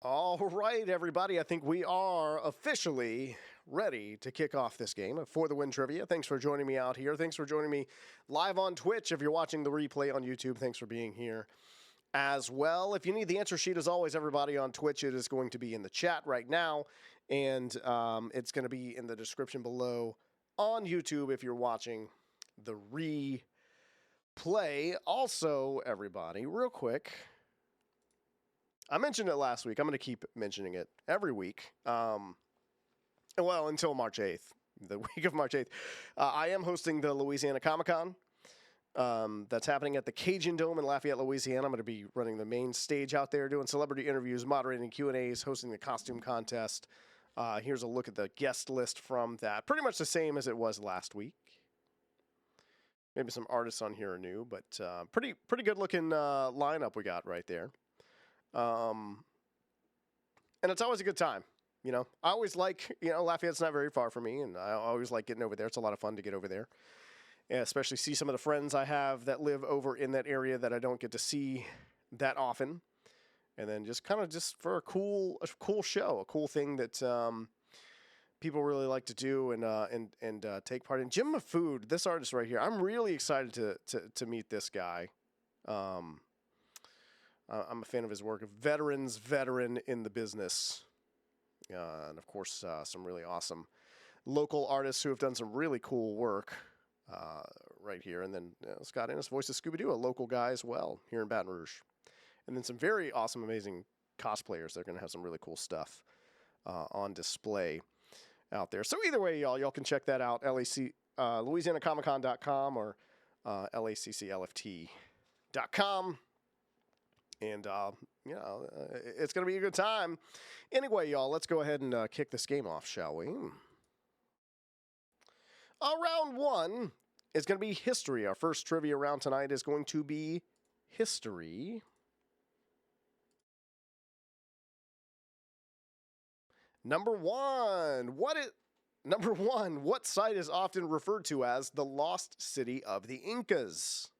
All right, everybody. I think we are officially ready to kick off this game for the Win Trivia. Thanks for joining me out here. Thanks for joining me live on Twitch. If you're watching the replay on YouTube, thanks for being here as well. If you need the answer sheet, as always, everybody on Twitch, it is going to be in the chat right now, and it's going to be in the description below on YouTube if you're watching the replay. Also, everybody, real quick, I mentioned it last week. I'm going to keep mentioning it every week. Well, until March 8th, the week of March 8th. I am hosting the Louisiana Comic Con. That's happening at the Cajun Dome in Lafayette, Louisiana. I'm going to be running the main stage out there, doing celebrity interviews, moderating Q&As, hosting the costume contest. Here's a look at the guest list from that. Pretty much the same as it was last week. Maybe some artists on here are new, but pretty good looking lineup we got right there. And it's always a good time. You know, I always like, Lafayette's not very far from me, and I always like getting over there. It's a lot of fun to get over there, and especially see some of the friends I have that live over in that area that I don't get to see that often. And then just kind of just for a cool show, a cool thing that people really like to do and take part in. Jim Mafood, this artist right here, I'm really excited to meet this guy. I'm a fan of his work. A veteran in the business. And, of course, some really awesome local artists who have done some really cool work right here. And then Scott Ennis, voice of Scooby-Doo, a local guy as well here in Baton Rouge. And then some very awesome, amazing cosplayers. They're going to have some really cool stuff on display out there. So either way, y'all can check that out, LouisianaComicCon.com or LACCLFT.com. And, it's going to be a good time. Anyway, y'all, let's go ahead and kick this game off, shall we? Round one is going to be history. Our first trivia round tonight is going to be history. Number one, what site is often referred to as the lost city of the Incas?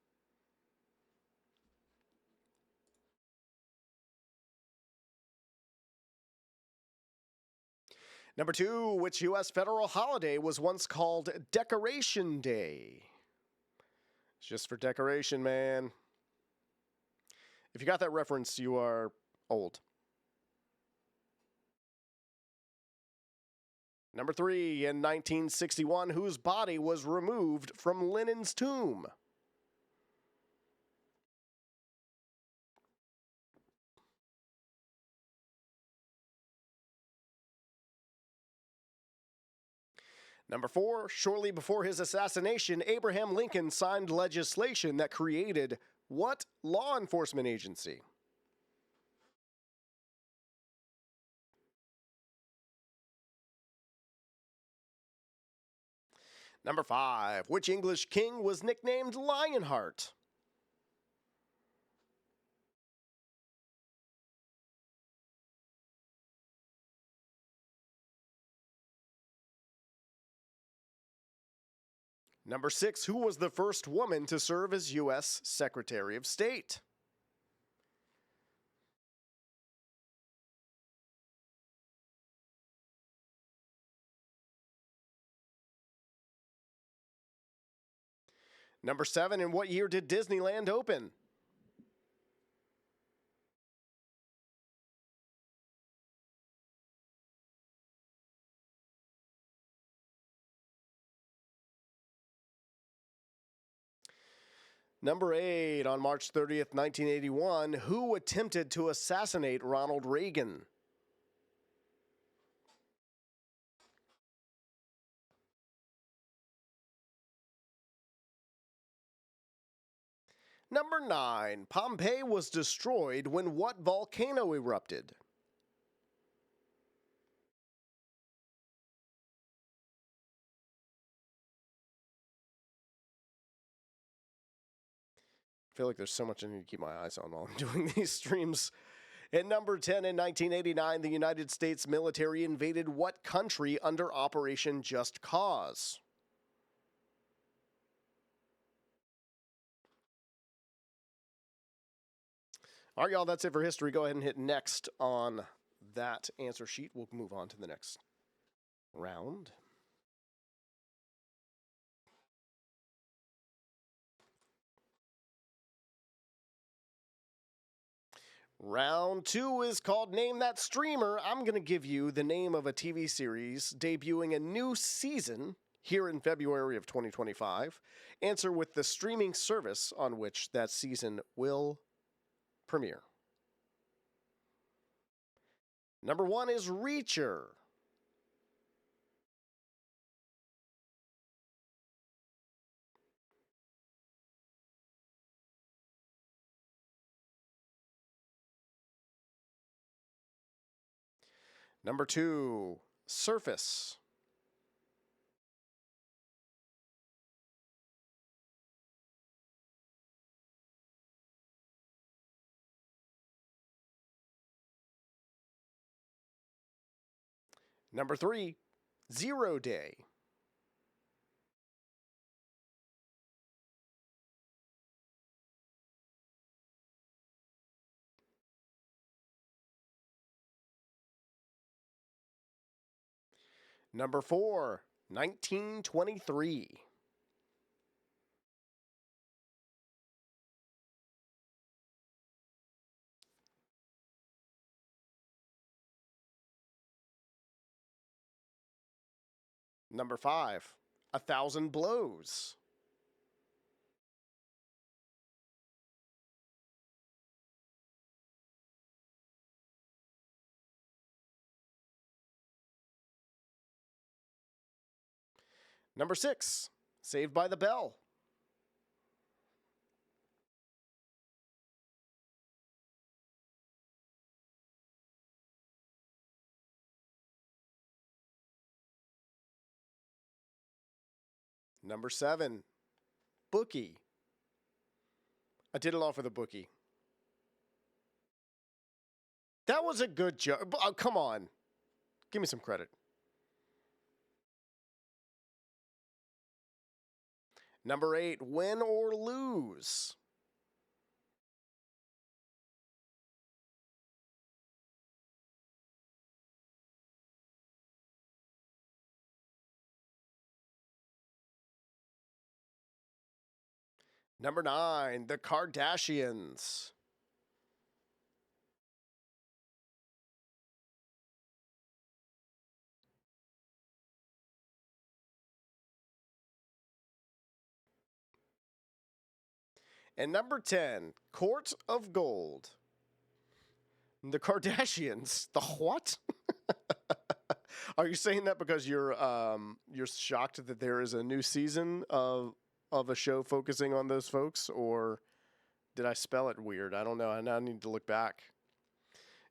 Number two, which U.S. federal holiday was once called Decoration Day? It's just for decoration, man. If you got that reference, you are old. Number three, in 1961, whose body was removed from Lenin's tomb? Number four, shortly before his assassination, Abraham Lincoln signed legislation that created what law enforcement agency? Number five, which English king was nicknamed Lionheart? Number six, who was the first woman to serve as U.S. Secretary of State? Number seven, in what year did Disneyland open? Number eight, on March 30th, 1981, who attempted to assassinate Ronald Reagan? Number nine, Pompeii was destroyed when what volcano erupted? I feel like there's so much I need to keep my eyes on while I'm doing these streams. At number 10, in 1989, the United States military invaded what country under Operation Just Cause? All right, y'all, that's it for history. Go ahead and hit next on that answer sheet, we'll move on to the next round. Round 2 is called Name That Streamer. I'm going to give you the name of a TV series debuting a new season here in February of 2025. Answer with the streaming service on which that season will premiere. Number 1 is Reacher. Number 2, Surface. Number 3, Zero Day. Number 4, 1923. Number 5, 1,000 Blows. Number 6, Saved by the Bell. Number 7, Bookie. I did it all for the Bookie. That was a good joke. Oh, come on. Give me some credit. Number 8, Win or Lose. Number 9, The Kardashians. And number 10, Court of Gold. The Kardashians. The what? Are you saying that because you're shocked that there is a new season of a show focusing on those folks, or did I spell it weird? I don't know. I now need to look back.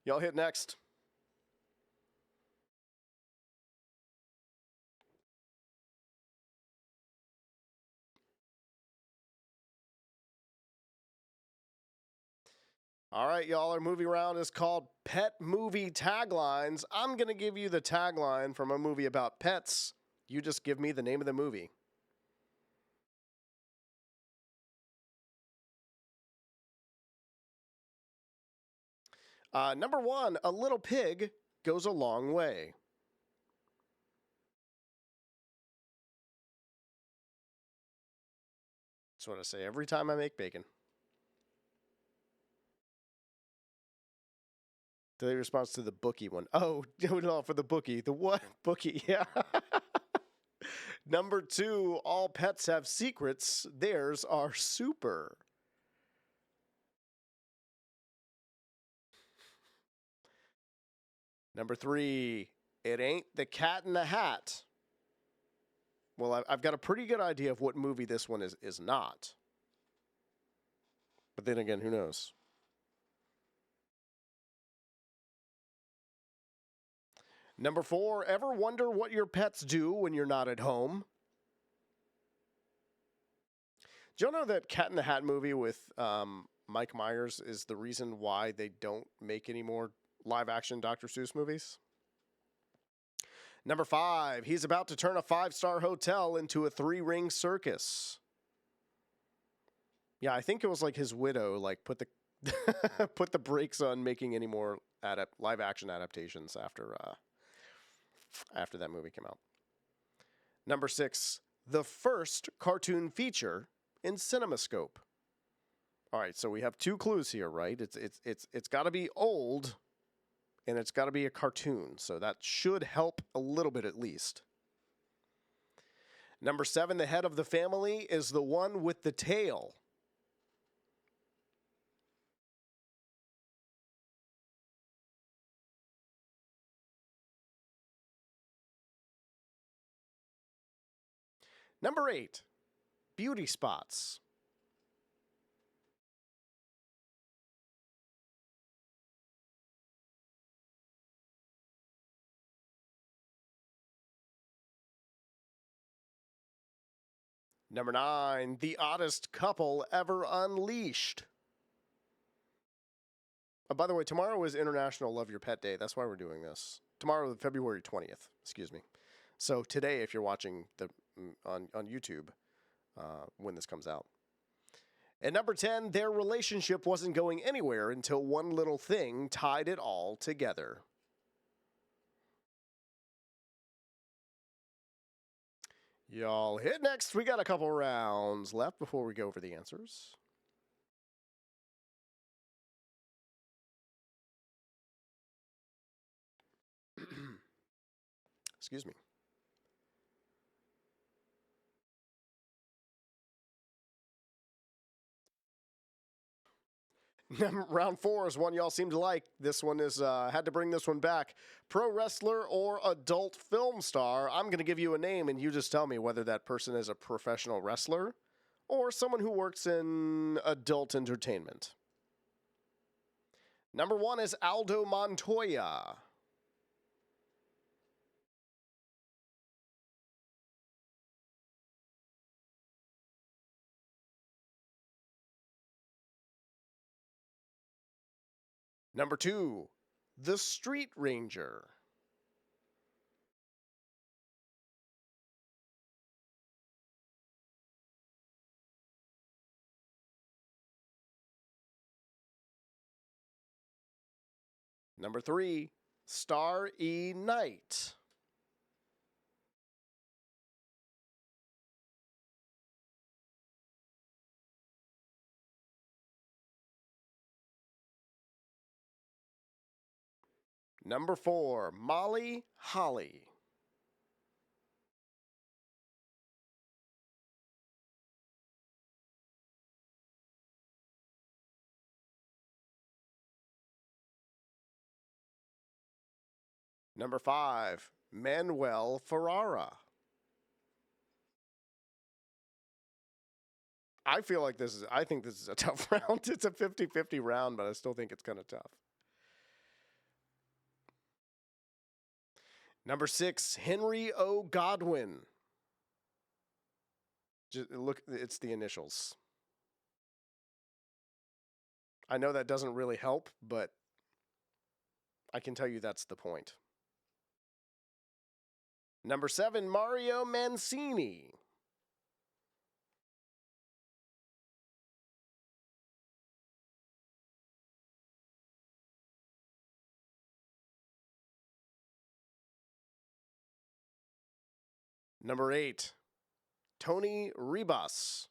Y'all hit next. All right, y'all. Our movie round is called Pet Movie Taglines. I'm going to give you the tagline from a movie about pets. You just give me the name of the movie. Number 1, A Little Pig Goes a Long Way. That's what I say every time I make bacon. The response to the Bookie one. Oh, no, for the Bookie. The what? Bookie, yeah. Number 2, All Pets Have Secrets. Theirs are super. Number 3, It Ain't the Cat in the Hat. Well, I've got a pretty good idea of what movie this one is not. But then again, who knows? Number 4, Ever wonder what your pets do when you're not at home? Do you know that Cat in the Hat movie with Mike Myers is the reason why they don't make any more live-action Dr. Seuss movies? Number 5, he's about to turn a 5-star hotel into a 3-ring circus. Yeah, I think it was like his widow put the put the brakes on making any more live action adaptations after that movie came out. Number 6, the first cartoon feature in CinemaScope. All right, so we have 2 clues here, right? It's got to be old, and it's got to be a cartoon, so that should help a little bit at least. Number 7, the head of the family is the one with the tail. Number 8, beauty spots. Number 9, the oddest couple ever unleashed. Oh, by the way, tomorrow is International Love Your Pet Day. That's why we're doing this. Tomorrow, February 20th. Excuse me. So today, if you're watching on YouTube when this comes out. And number 10, their relationship wasn't going anywhere until one little thing tied it all together. Y'all hit next. We got a couple rounds left before we go over the answers. Excuse me. Round 4 is one y'all seem to like. This one is, had to bring this one back. Pro wrestler or adult film star. I'm going to give you a name and you just tell me whether that person is a professional wrestler or someone who works in adult entertainment. Number 1 is Aldo Montoya. Number 2, the Street Ranger. Number 3, Star E. Knight. Number 4, Molly Holly. Number 5, Manuel Ferrara. I think this is a tough round. It's a 50-50 round, but I still think it's kind of tough. Number 6, Henry O. Godwin. Just look, it's the initials. I know that doesn't really help, but I can tell you that's the point. Number 7, Mario Mancini. Number 8, Tony Ribas.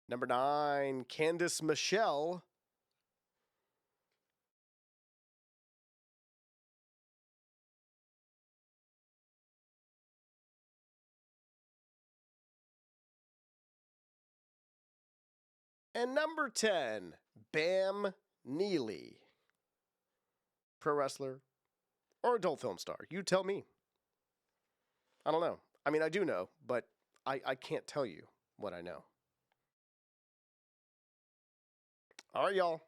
Number 9, Candice Michelle. And number 10, Bam Neely. Pro wrestler or adult film star? You tell me. I don't know. I mean, I do know, but I can't tell you what I know. All right, y'all.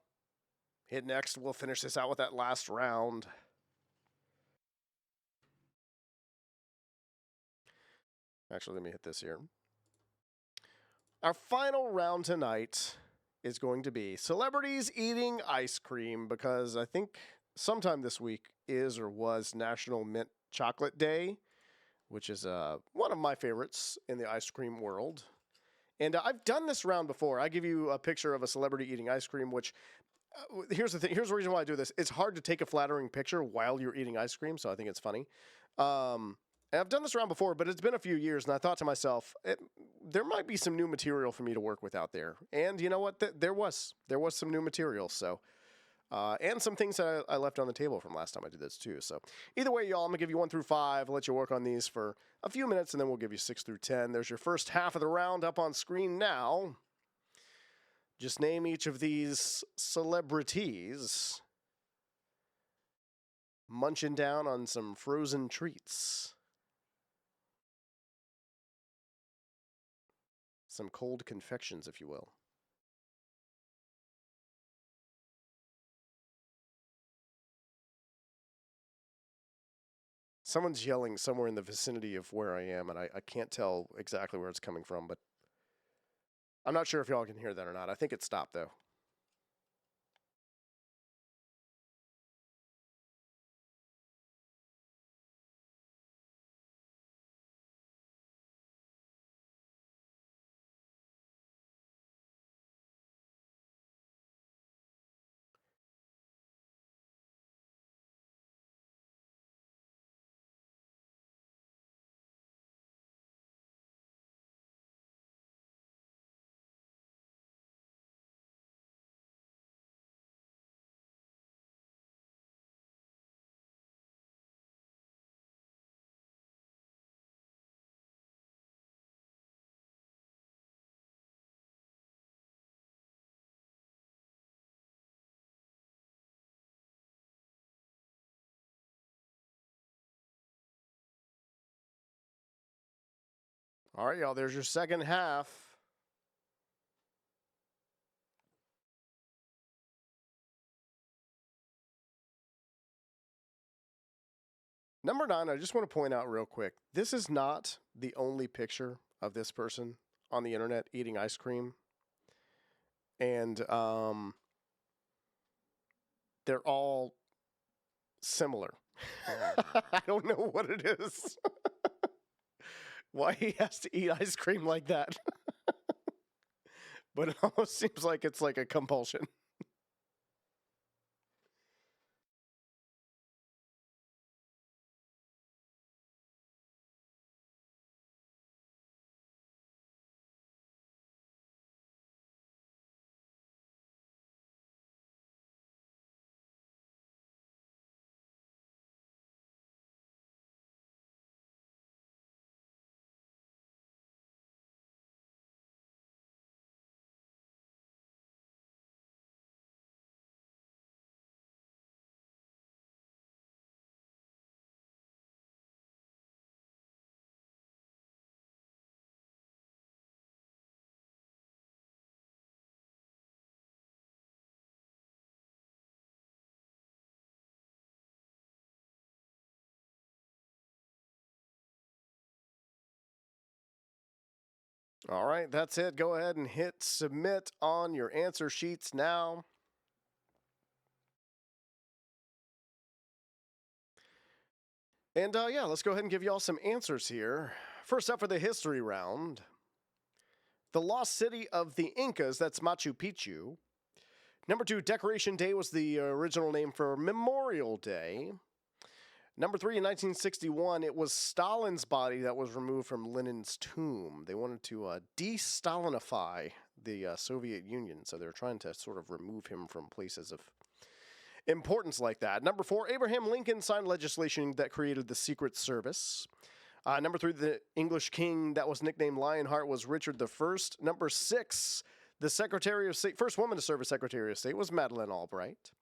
Hit next. We'll finish this out with that last round. Actually, let me hit this here. Our final round tonight is going to be celebrities eating ice cream because I think sometime this week is or was National Chocolate Day, which is one of my favorites in the ice cream world. And I've done this round before. I give you a picture of a celebrity eating ice cream, which here's the thing. Here's the reason why I do this. It's hard to take a flattering picture while you're eating ice cream, so I think it's funny. And I've done this round before, but it's been a few years, and I thought to myself, there might be some new material for me to work with out there. And you know what? There was some new material. So, and some things that I left on the table from last time I did this too. So either way, y'all, I'm gonna give you 1 through 5. I'll let you work on these for a few minutes, and then we'll give you 6 through 10. There's your first half of the round up on screen now. Just name each of these celebrities munching down on some frozen treats. Some cold confections, if you will. Someone's yelling somewhere in the vicinity of where I am, and I can't tell exactly where it's coming from, but I'm not sure if y'all can hear that or not. I think it stopped, though. All right, y'all, there's your second half. Number 9, I just want to point out real quick, this is not the only picture of this person on the internet eating ice cream. And they're all similar. I don't know what it is. Why he has to eat ice cream like that. But it almost seems like it's like a compulsion. All right, that's it. Go ahead and hit submit on your answer sheets now. And yeah, let's go ahead and give y'all some answers here. First up for the history round, the lost city of the Incas, that's Machu Picchu. Number 2, Decoration Day was the original name for Memorial Day. Number 3, in 1961, it was Stalin's body that was removed from Lenin's tomb. They wanted to de-Stalinify the Soviet Union, so they were trying to sort of remove him from places of importance like that. Number 4, Abraham Lincoln signed legislation that created the Secret Service. Number 3, the English king that was nicknamed Lionheart was Richard I. Number 6, the Secretary of State, first woman to serve as Secretary of State was Madeleine Albright.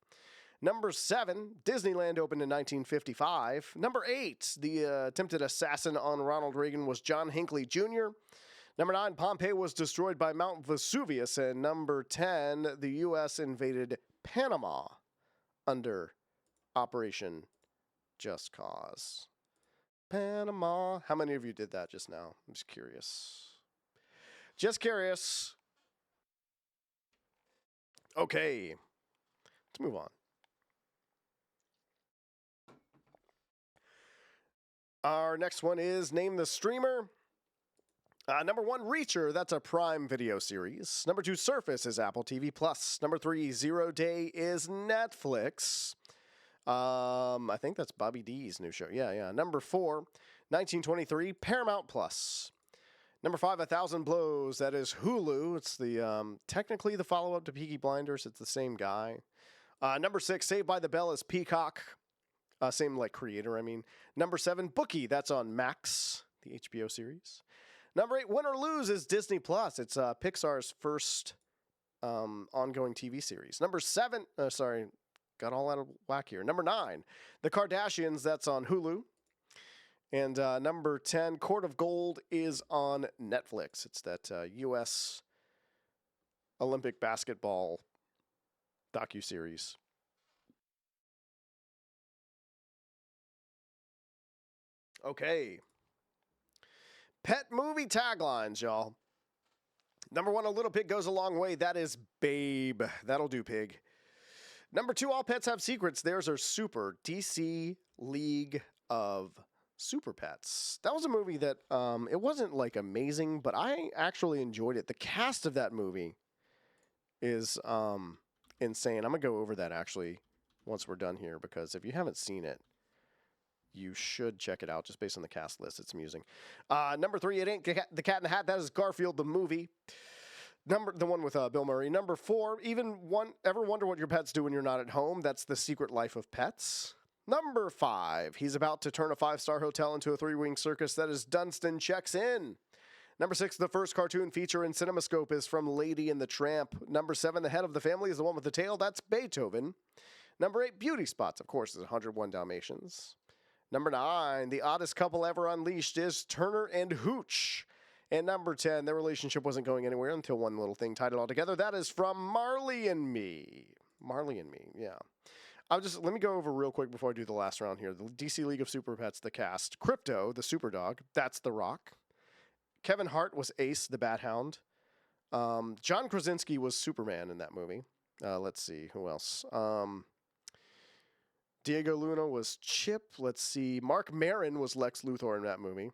Number 7, Disneyland opened in 1955. Number 8, the attempted assassin on Ronald Reagan was John Hinckley Jr. Number 9, Pompeii was destroyed by Mount Vesuvius. And number 10, the U.S. invaded Panama under Operation Just Cause. Panama. How many of you did that just now? I'm just curious. Just curious. Okay. Let's move on. Our next one is Name the Streamer. Number 1, Reacher. That's a Prime Video series. Number 2, Surface is Apple TV Plus. Number 3, Zero Day is Netflix. I think that's Bobby D's new show. Yeah. Number 4, 1923, Paramount Plus. Number 5, 1,000 Blows. That is Hulu. It's the technically the follow-up to Peaky Blinders. It's the same guy. Number 6, Saved by the Bell is Peacock. Same like creator, I mean. Number 7, Bookie. That's on Max, the HBO series. Number 8, Win or Lose is Disney Plus. It's Pixar's first ongoing TV series. Number 7, got all out of whack here. Number 9, The Kardashians. That's on Hulu. And number 10, Court of Gold is on Netflix. It's that U.S. Olympic basketball docuseries. Okay. Pet movie taglines, y'all. Number 1, a little pig goes a long way. That is Babe. That'll do, pig. Number 2, all pets have secrets. Theirs are super. DC League of Super Pets. That was a movie that, it wasn't like amazing, but I actually enjoyed it. The cast of that movie is insane. I'm going to go over that actually once we're done here, because if you haven't seen it, you should check it out just based on the cast list. It's amusing. Number 3, It Ain't the Cat in the Hat. That is Garfield the movie. The one with Bill Murray. Number 4, ever wonder what your pets do when you're not at home? That's The Secret Life of Pets. Number 5, he's about to turn a 5-star hotel into a 3-wing circus. That is Dunstan Checks In. Number 6, the first cartoon feature in CinemaScope is from Lady and the Tramp. Number 7, the head of the family is the one with the tail. That's Beethoven. Number 8, Beauty Spots, of course, is 101 Dalmatians. Number 9, the oddest couple ever unleashed is Turner and Hooch. And number 10, their relationship wasn't going anywhere until one little thing tied it all together. That is from Marley and Me. Marley and Me, yeah. Let me go over real quick before I do the last round here. The DC League of Super Pets, the cast. Crypto, the super dog. That's The Rock. Kevin Hart was Ace, the Bat Hound. John Krasinski was Superman in that movie. Let's see, who else? Diego Luna was Chip. Let's see. Mark Maron was Lex Luthor in that movie.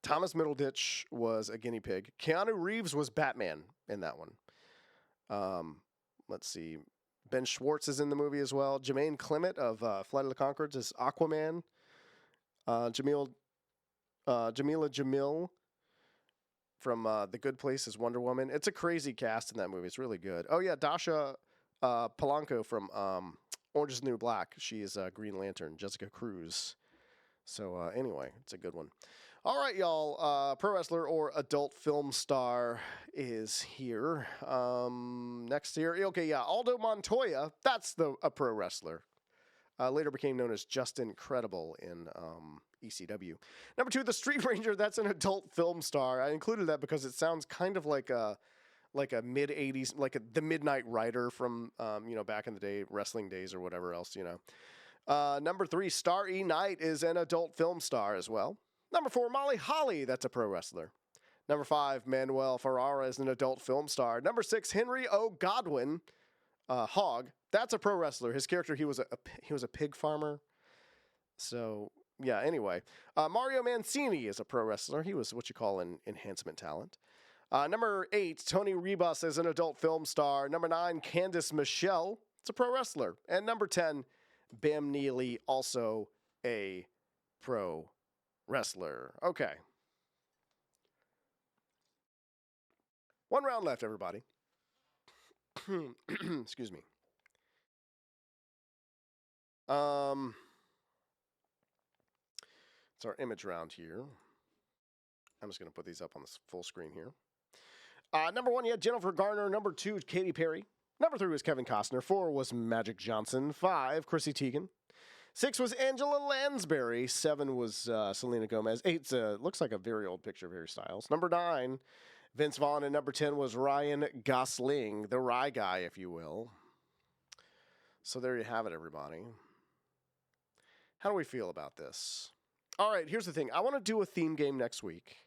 Thomas Middleditch was a guinea pig. Keanu Reeves was Batman in that one. Let's see. Ben Schwartz is in the movie as well. Jermaine Clement of Flight of the Conchords is Aquaman. Jamila Jamil from The Good Place is Wonder Woman. It's a crazy cast in that movie. It's really good. Oh, yeah. Dasha Polanco from Orange is the New Black. She is Green Lantern. Jessica Cruz. So anyway, it's a good one. All right, y'all. Pro wrestler or adult film star is here. Next here. Okay, yeah. Aldo Montoya. That's a pro wrestler. Later became known as Justin Credible in ECW. Number 2, the Street Ranger. That's an adult film star. I included that because it sounds kind of like a mid-'80s, the Midnight Rider from, back in the day, wrestling days or whatever else, Number 3, Starry Night is an adult film star as well. Number 4, Molly Holly. That's a pro wrestler. Number 5, Manuel Ferrara is an adult film star. Number 6, Henry O. Godwin, Hog. That's a pro wrestler. His character, he was a pig farmer. So, yeah, anyway. Mario Mancini is a pro wrestler. He was what you call an enhancement talent. Number 8, Tony Rebus is an adult film star. Number 9, Candice Michelle. It's a pro wrestler. And number 10, Bam Neely, also a pro wrestler. Okay. One round left, everybody. Excuse me. It's our image round here. I'm just going to put these up on the full screen here. Number 1, you had Jennifer Garner. Number 2, Katy Perry. Number 3 was Kevin Costner. 4 was Magic Johnson. 5, Chrissy Teigen. 6 was Angela Lansbury. 7 was Selena Gomez. 8 looks like a very old picture of Harry Styles. Number 9, Vince Vaughn. And number 10 was Ryan Gosling, the Rye guy, if you will. So there you have it, everybody. How do we feel about this? All right, here's the thing. I want to do a theme game next week.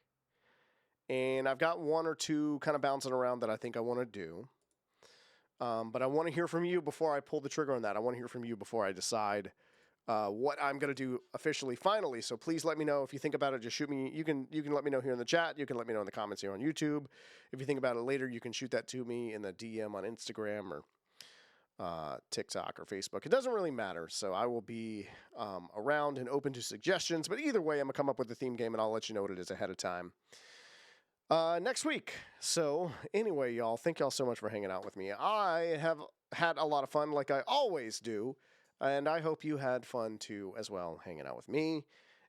And I've got 1 or 2 kind of bouncing around that I think I want to do. But I want to hear from you before I pull the trigger on that. I want to hear from you before I decide what I'm going to do officially finally. So please let me know if you think about it. Just shoot me. You can let me know here in the chat. You can let me know in the comments here on YouTube. If you think about it later, you can shoot that to me in the DM on Instagram or TikTok or Facebook. It doesn't really matter. So I will be around and open to suggestions. But either way, I'm going to come up with a theme game and I'll let you know what it is ahead of time next week. So anyway, y'all, thank y'all so much for hanging out with me. I have had a lot of fun like I always do. And I hope you had fun too as well, hanging out with me.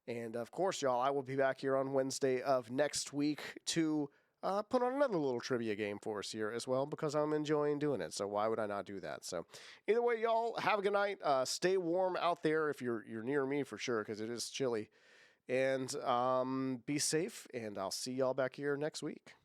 And of course, y'all, I will be back here on Wednesday of next week to put on another little trivia game for us here as well, because I'm enjoying doing it. So why would I not do that? So either way, y'all, have a good night. Stay warm out there if you're near me for sure, because it is chilly. And be safe, and I'll see y'all back here next week.